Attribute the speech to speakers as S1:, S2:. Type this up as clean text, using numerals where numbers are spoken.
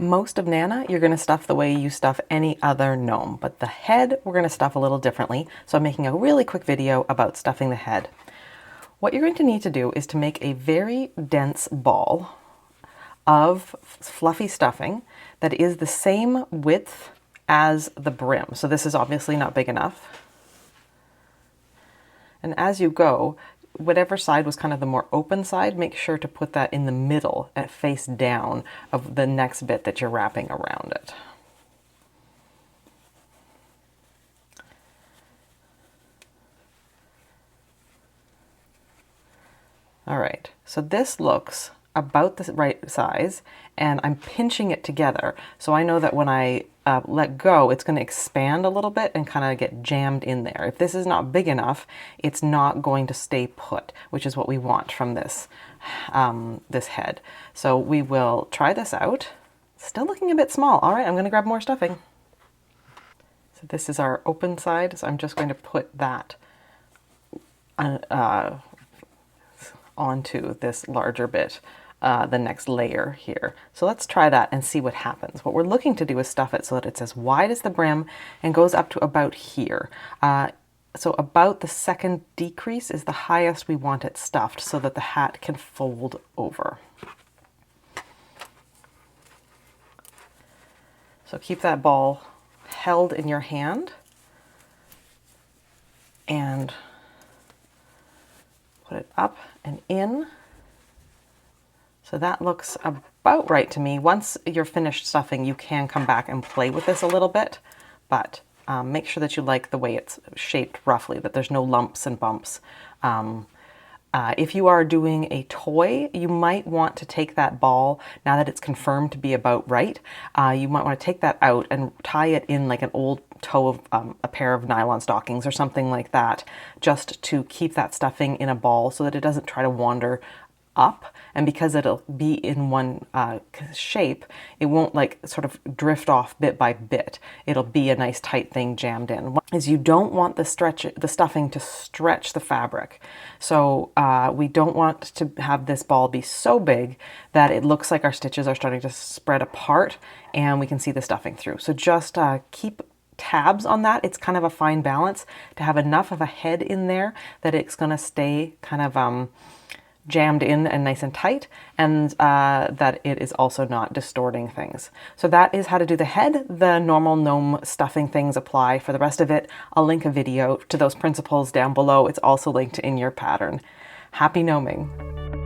S1: Most of Gnana, you're going to stuff the way you stuff any other gnome, but the head we're going to stuff a little differently. So I'm making a really quick video about stuffing the head. What you're going to need to do is to make a very dense ball of fluffy stuffing that is the same width as the brim. So this is obviously not big enough. And as you go, whatever side was kind of the more open side, make sure to put that in the middle at face down of the next bit that you're wrapping around it. All right, so this looks about the right size, and I'm pinching it together. So I know that when I let go, it's going to expand a little bit and kind of get jammed in there. If this is not big enough, it's not going to stay put, which is what we want from this, this head. So we will try this out. Still looking a bit small. All right, I'm going to grab more stuffing. So this is our open side, so I'm just going to put that onto this larger bit, the next layer here. So let's try that and see what happens. What we're looking to do is stuff it so that it's as wide as the brim and goes up to about here. So about the second decrease is the highest we want it stuffed so that the hat can fold over. So keep that ball held in your hand and put it up and in. So that looks about right to me. Once you're finished stuffing, you can come back and play with this a little bit, but make sure that you like the way it's shaped roughly, that there's no lumps and bumps. If you are doing a toy, you might want to take that ball, now that it's confirmed to be about right, you might want to take that out and tie it in like an old toe of a pair of nylon stockings or something like that, just to keep that stuffing in a ball so that it doesn't try to wander up. And because it'll be in one shape, it won't like sort of drift off bit by bit. It'll be a nice tight thing jammed in. Is you don't want the stuffing to stretch the fabric. So we don't want to have this ball be so big that it looks like our stitches are starting to spread apart and we can see the stuffing through. So just keep tabs on that. It's kind of a fine balance to have enough of a head in there that it's going to stay kind of jammed in and nice and tight, and that it is also not distorting things. So that is how to do the head. The normal gnome stuffing things apply for the rest of it. I'll link a video to those principles down below. It's also linked in your pattern. Happy gnoming!